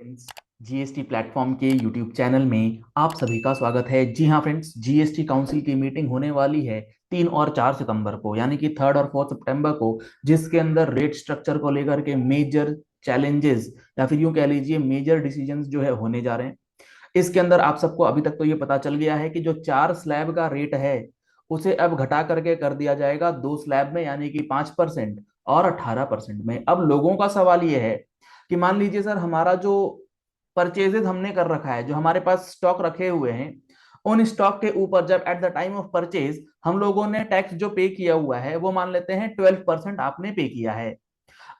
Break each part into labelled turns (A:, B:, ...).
A: Friends, GST platform के YouTube channel में आप सभी का स्वागत है। जी हाँ फ्रेंड्स, जीएसटी काउंसिल की मीटिंग होने वाली है 3 और 4 सितंबर को, यानी कि 3 और 4 सितंबर को, जिसके अंदर रेट स्ट्रक्चर को लेकर के मेजर चैलेंजेस या फिर यूं कह लीजिए मेजर डिसीजंस जो है होने जा रहे हैं। इसके अंदर आप सबको अभी तक तो ये पता चल गया है कि जो 4 स्लैब का रेट है उसे अब घटा करके कर दिया जाएगा 2 स्लैब में, यानी कि 5% और 18% में। अब लोगों का सवाल ये है कि मान लीजिए सर, हमारा जो परचेजेस हमने कर रखा है, जो हमारे पास स्टॉक रखे हुए हैं, उन स्टॉक के ऊपर जब eight the time of purchase हम लोगों ने टैक्स जो पे किया हुआ है वो मान लेते हैं 12% आपने पे किया है।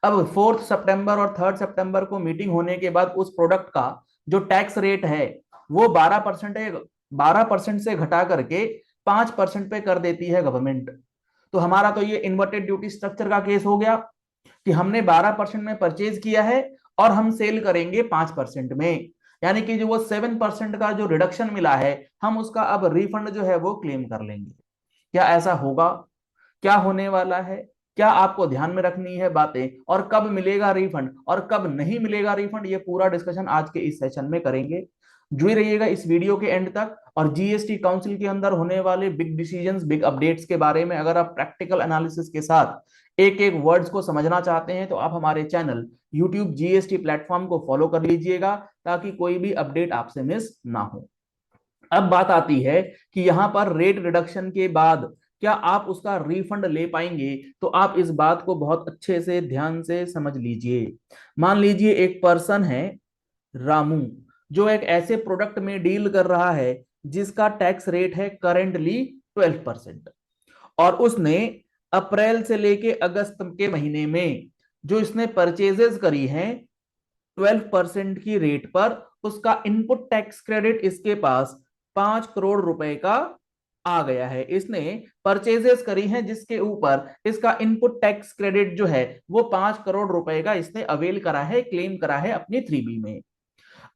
A: अब 4 सितंबर और 3 सितंबर को मीटिंग होने के बाद उस प्रोडक्ट का जो टैक्स रेट है वो 12% से घटा करके 5% पे कर देती है गवर्नमेंट। तो हमारा तो ये इन्वर्टेड ड्यूटी स्ट्रक्चर का केस हो गया कि हमने 12% में परचेज किया है और हम सेल करेंगे 5% में, यानी कि जो वो 7% का जो रिडक्शन मिला है हम उसका अब रिफंड जो है वो क्लेम कर लेंगे। क्या ऐसा होगा? क्या होने वाला है? क्या आपको ध्यान में रखनी है बातें, और कब मिलेगा रिफंड और कब नहीं मिलेगा रिफंड, ये पूरा डिस्कशन आज के इस सेशन में करेंगे। जुड़े रहिएगा इस वीडियो के एंड तक। और जीएसटी काउंसिल के अंदर होने वाले बिग डिसीजंस, बिग अपडेट्स के बारे में अगर आप प्रैक्टिकल एनालिसिस के साथ एक एक वर्ड्स को समझना चाहते हैं तो आप हमारे चैनल यूट्यूब जीएसटी प्लेटफॉर्म को फॉलो कर लीजिएगा, ताकि कोई भी अपडेट आपसे मिस ना हो। अब बात आती है कि यहां पर रेट रिडक्शन के बाद क्या आप उसका रिफंड ले पाएंगे, तो आप इस बात को बहुत अच्छे से ध्यान से समझ लीजिए। मान लीजिए एक पर्सन है रामू, जो एक ऐसे प्रोडक्ट में डील कर रहा है जिसका टैक्स रेट है करेंटली 12%, और उसने अप्रैल से लेके अगस्त के महीने में जो इसने परचेजेस करी हैं 12% की रेट पर, उसका इनपुट टैक्स क्रेडिट इसके पास 5 करोड़ रुपए का आ गया है। इसने परचेजेस करी हैं जिसके ऊपर इसका इनपुट टैक्स क्रेडिट जो है वो 5 करोड़ रुपए का इसने अवेल करा है, क्लेम करा है अपनी 3B में।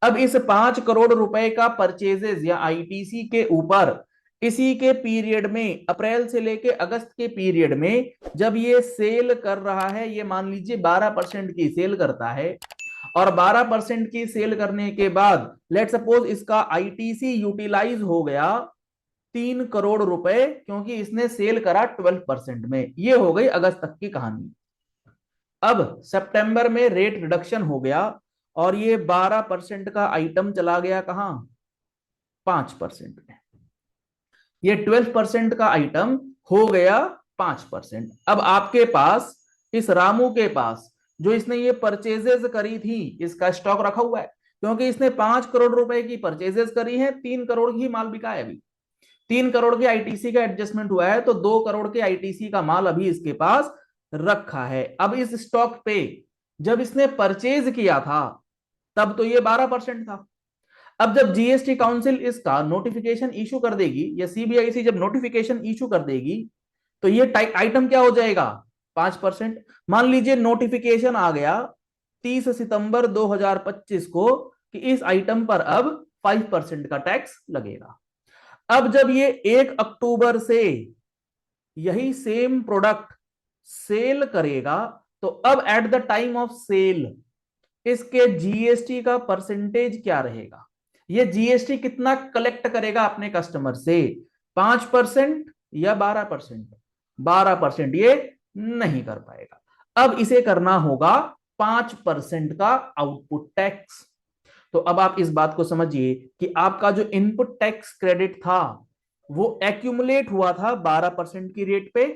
A: अब इस 5 करोड़ रुपए का परचेजेस या आईटीसी के ऊपर इसी के पीरियड में, अप्रैल से लेके अगस्त के पीरियड में जब ये सेल कर रहा है, ये मान लीजिए 12% की सेल करता है, और 12% की सेल करने के बाद लेट सपोज इसका आईटीसी यूटिलाइज हो गया 3 करोड़ रुपए, क्योंकि इसने सेल करा 12% में। ये हो गई अगस्त तक की कहानी। अब सितंबर में रेट रिडक्शन हो गया और ये 12% का आइटम चला गया कहां? 5% में। ये 12% का आइटम हो गया 5%। अब आपके पास, इस रामू के पास, जो इसने ये परचेजेस करी थी, इसका स्टॉक रखा हुआ है, क्योंकि इसने 5 करोड़ रुपए की परचेजेस करी है, 3 करोड़ ही माल बिका है अभी। 3 करोड़ के आईटीसी का एडजस्टमेंट हुआ है, तो 2 करोड़ के आईटीसी का माल अभी इसके पास रखा है। अब इस स्टॉक पे जब इसने परचेज किया था तब तो ये 12% था। अब जब जीएसटी काउंसिल इसका नोटिफिकेशन इशू कर देगी, या सीबीआईसी जब नोटिफिकेशन इशू कर देगी, तो ये आइटम क्या हो जाएगा? 5%। मान लीजिए नोटिफिकेशन आ गया 30 सितंबर 2025 को कि इस आइटम पर अब 5% का टैक्स लगेगा। अब जब ये 1 अक्टूबर से यही सेम प्रोडक्ट सेल करेगा, तो अब at the time of sale इसके जीएसटी का परसेंटेज क्या रहेगा? ये जीएसटी कितना कलेक्ट करेगा अपने कस्टमर से? 5% या 12%? 12% ये नहीं कर पाएगा। अब इसे करना होगा 5% का आउटपुट टैक्स। तो अब आप इस बात को समझिए कि आपका जो इनपुट टैक्स क्रेडिट था वो एक्यूमुलेट हुआ था 12% की रेट पे,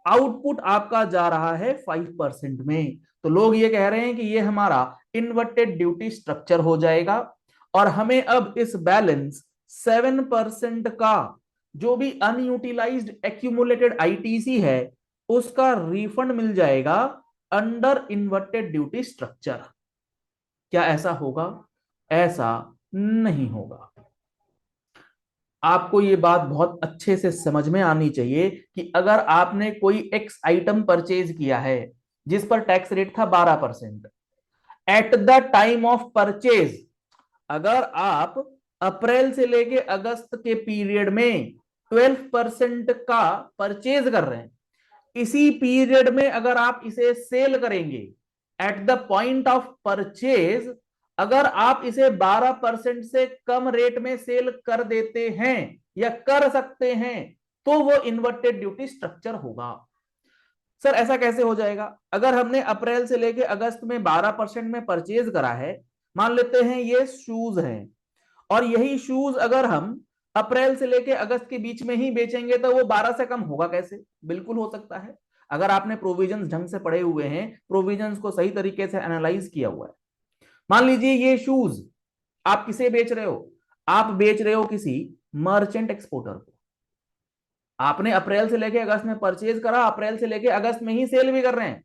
A: आउटपुट आपका जा रहा है 5% में। तो लोग ये कह रहे हैं कि ये हमारा इन्वर्टेड ड्यूटी स्ट्रक्चर हो जाएगा, और हमें अब इस बैलेंस 7% का जो भी अनयूटिलाइज्ड एक्यूमुलेटेड आईटीसी है उसका रिफंड मिल जाएगा अंडर इन्वर्टेड ड्यूटी स्ट्रक्चर। क्या ऐसा होगा? ऐसा नहीं होगा। आपको ये बात बहुत अच्छे से समझ में आनी चाहिए कि अगर आपने कोई एक्स आइटम परचेज किया है जिस पर टैक्स रेट था 12%, eight the time of purchase अगर आप अप्रैल से लेके अगस्त के पीरियड में 12% का परचेज कर रहे हैं, इसी पीरियड में अगर आप इसे सेल करेंगे eight the point of purchase, अगर आप इसे 12% से कम रेट में सेल कर देते हैं या कर सकते हैं तो वो इन्वर्टेड ड्यूटी स्ट्रक्चर होगा। सर ऐसा कैसे हो जाएगा? अगर हमने अप्रैल से लेके अगस्त में 12% में परचेज करा है, मान लेते हैं ये शूज हैं, और यही शूज अगर हम अप्रैल से लेके अगस्त के बीच में ही बेचेंगे तो वो 12 से कम होगा कैसे? बिल्कुल हो सकता है, अगर आपने प्रोविजंस ढंग से पढ़े हुए हैं, प्रोविजंस को सही तरीके से एनालाइज किया हुआ है। मान लीजिए ये शूज आप किसे बेच रहे हो? आप बेच रहे हो किसी मर्चेंट एक्सपोर्टर को। आपने अप्रैल से लेके अगस्त में परचेज करा, अप्रैल से लेके अगस्त में ही सेल भी कर रहे हैं,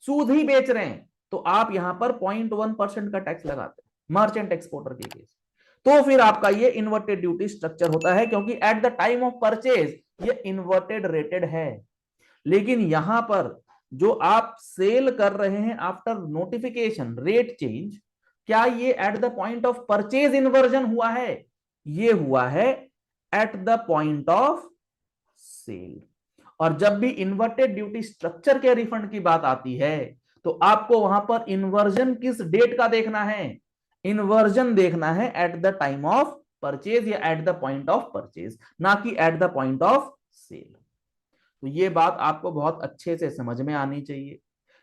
A: सूद ही बेच रहे हैं, तो आप यहां पर 0.1% का टैक्स लगाते हैं मर्चेंट एक्सपोर्टर के केस। तो फिर आपका ये इन्वर्टेड ड्यूटी स्ट्रक्चर होता है, क्योंकि eight the time of purchase ये इन्वर्टेड रेटेड है। लेकिन यहां पर जो आप सेल कर रहे हैं आफ्टर नोटिफिकेशन रेट चेंज, क्या ये at the point of purchase inversion हुआ है? ये हुआ है at the point of sale. और जब भी इन्वर्टेड ड्यूटी स्ट्रक्चर के रिफंड की बात आती है तो आपको वहां पर इन्वर्जन किस डेट का देखना है? इन्वर्जन देखना है at the time of purchase या at the point of purchase, ना कि at the point of sale. तो ये बात आपको बहुत अच्छे से समझ में आनी चाहिए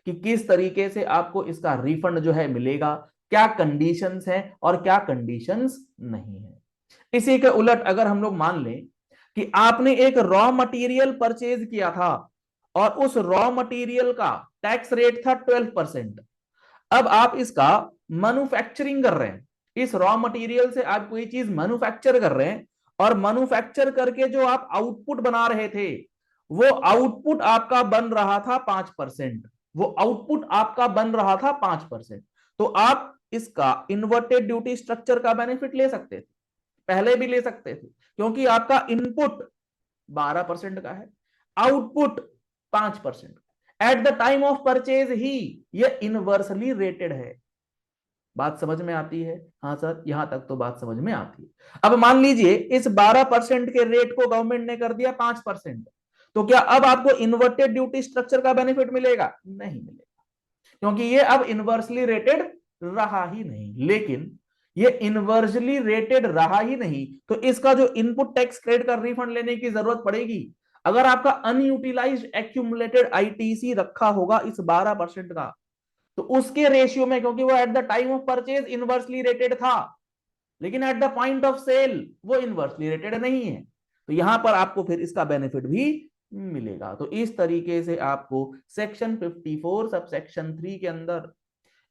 A: कि किस तरीके से आपको इसका रिफंड जो है मिलेगा, क्या कंडीशंस हैं और क्या कंडीशंस नहीं है। इसी के उलट अगर हम लोग मान लें कि आपने एक रॉ मटेरियल परचेज किया था और उस रॉ मटेरियल का टैक्स रेट था 12%, अब आप इसका मैन्युफैक्चरिंग कर रहे हैं, इस रॉ मटेरियल से आप कोई चीज मैन्युफैक्चर कर रहे हैं, और मैन्युफैक्चर करके जो आप आउटपुट बना रहे थे वो आउटपुट आपका बन रहा था 5%, वो आउटपुट आपका बन रहा था 5%, तो आप इसका इन्वर्टेड ड्यूटी स्ट्रक्चर का बेनिफिट ले सकते थे, पहले भी ले सकते थे, क्योंकि आपका इनपुट 12% का है, output 5%। At the time of purchase ही ये इनवर्सली रेटेड है। बात समझ में आती है? हाँ सर, यहां तक तो बात समझ में आती है। अब मान लीजिए इस 12% के रेट को गवर्नमेंट ने कर दिया 5%, तो क्या अब आपको इन्वर्टेड ड्यूटी स्ट्रक्चर का बेनिफिट मिलेगा? नहीं मिलेगा, क्योंकि ये अब इनवर्सली रेटेड रहा ही नहीं। लेकिन ये इनवर्सली रेटेड रहा ही नहीं तो इसका जो इनपुट टैक्स क्रेडिट का रिफंड लेने की जरूरत पड़ेगी। अगर आपका अनयूटिलाइज्ड एक्यूमुलेटेड आईटीसी रखा होगा इस 12% का, तो उसके रेशियो में, क्योंकि वो at the time of purchase inversely rated था, लेकिन at the point of sale वो इनवर्सली रेटेड नहीं है, तो यहां पर आपको फिर इसका बेनिफिट भी मिलेगा। तो इस तरीके से आपको सेक्शन 54 सब सेक्शन 3 के अंदर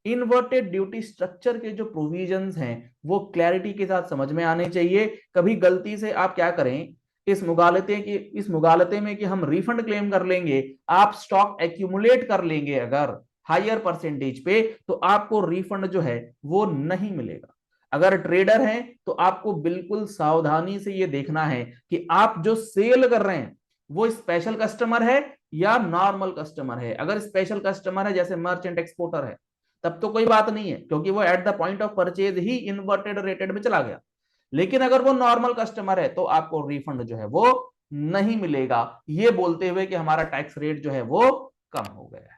A: इन्वर्टेड ड्यूटी स्ट्रक्चर के जो प्रोविजंस हैं वो क्लैरिटी के साथ समझ में आने चाहिए। कभी गलती से आप क्या करें, इस मुगालते में कि हम रिफंड क्लेम कर लेंगे, आप स्टॉक एक्यूमुलेट कर लेंगे अगर हायर परसेंटेज पे, तो आपको रिफंड जो है वो नहीं मिलेगा। अगर ट्रेडर हैं तो आपको बिल्कुल सावधानी से ये देखना है कि आप जो सेल कर रहे हैं वो स्पेशल कस्टमर है या नॉर्मल कस्टमर है। अगर स्पेशल कस्टमर है जैसे मर्चेंट एक्सपोर्टर है तब तो कोई बात नहीं है, क्योंकि वो at the point of purchase he inverted rated में चला गया। लेकिन अगर वो नॉर्मल कस्टमर है तो आपको रिफंड जो है वो नहीं मिलेगा, ये बोलते हुए कि हमारा टैक्स रेट जो है वो कम हो गया है।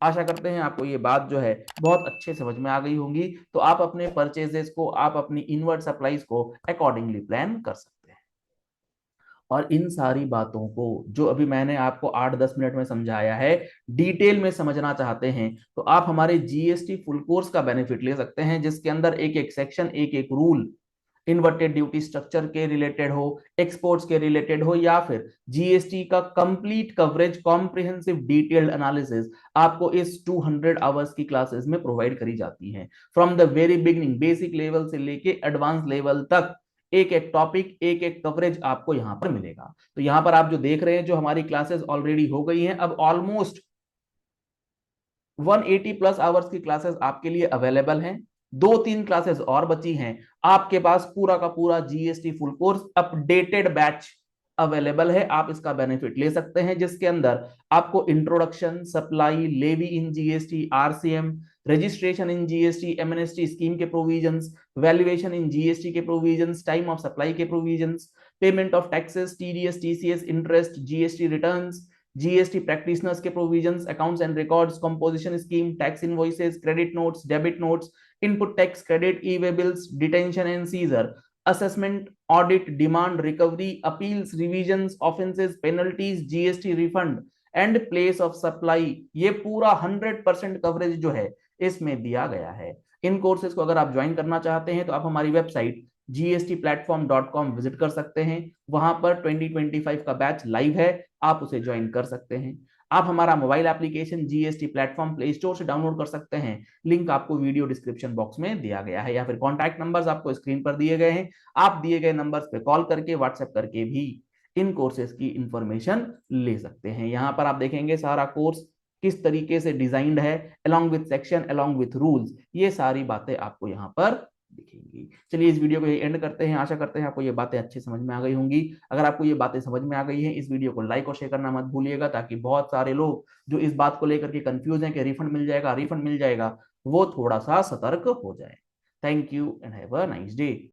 A: आशा करते हैं आपको ये बात जो है बहुत अच्छे समझ में आ गई होंगी, तो आप अपने परचेजेस को, आप अपनी इनवर्ट सप्लाईज को अकॉर्डिंगली प्लान कर सकते हैं। और इन सारी बातों को जो अभी मैंने आपको 8-10 मिनट में समझाया है, डिटेल में समझना चाहते हैं तो आप हमारे जीएसटी फुल कोर्स का बेनिफिट ले सकते हैं, जिसके अंदर एक एक सेक्शन, एक एक रूल, इन्वर्टेड ड्यूटी स्ट्रक्चर के रिलेटेड हो, एक्सपोर्ट्स के रिलेटेड हो, या फिर जीएसटी का complete coverage, comprehensive detailed analysis आपको इस 200 आवर्स की क्लासेस में प्रोवाइड करी जाती हैं। From the very beginning, basic level से लेके एडवांस लेवल तक एक एक टॉपिक, एक एक कवरेज आपको यहां पर मिलेगा। तो यहां पर आप जो देख रहे हैं, जो हमारी क्लासेस ऑलरेडी हो गई हैं, अब ऑलमोस्ट 180 प्लस आवर्स की क्लासेस आपके लिए अवेलेबल हैं। 2-3 क्लासेस और बची हैं। आपके पास पूरा का पूरा GST full course updated batch available है, आप इसका बेनिफिट ले सकते हैं, जिसके अंदर आपको introduction, supply, levy in GST, RCM, registration in GST, MNST scheme के प्रोविजंस, वैल्यूएशन इन जीएसटी के प्रोविजंस, टाइम ऑफ सप्लाई के provisions, payment of taxes, TDS, TCS, interest, GST returns, GST practitioners के provisions, accounts and records, composition scheme, tax invoices, credit notes, debit notes, input tax credit, e way bills, detention and seizure, assessment, audit, demand, recovery, appeals, revisions, offences, penalties, GST refund and place of supply, ये पूरा 100% coverage जो है इसमें दिया गया है। इन courses को अगर आप ज्वाइन करना चाहते हैं तो आप हमारी वेबसाइट gstplatform.com विजिट कर सकते हैं। वहां पर 2025 का बैच लाइव है, आप उसे ज्वाइन कर सकते हैं। आप हमारा mobile application GST platform play store से डाउनलोड कर सकते हैं, लिंक आपको वीडियो डिस्क्रिप्शन बॉक्स में दिया गया है, या फिर कॉन्टैक्ट नंबर्स आपको स्क्रीन पर दिए गए हैं, आप दिए गए नंबर्स पे कॉल करके, व्हाट्सएप करके भी इन कोर्सेज की इंफॉर्मेशन ले सकते हैं। यहाँ पर आप देखेंगे सारा कोर्स किस तरीके से डिजाइंड है, along with section, along with rules, ये सारी बातें आपको यहाँ पर दिखेंगी। चलिए इस वीडियो को एंड करते हैं। आशा करते हैं आपको ये बातें अच्छी समझ में आ गई होंगी। अगर आपको ये बातें समझ में आ गई हैं, इस वीडियो को लाइक और शेयर करना मत भूलिएगा, ताकि बहुत सारे लोग जो इस बात को लेकर के कंफ्यूज हैं कि रिफंड मिल जाएगा, रिफंड मिल जाएगा, वो थोड़ा सा सतर्क हो जाए। Thank you and have a nice day.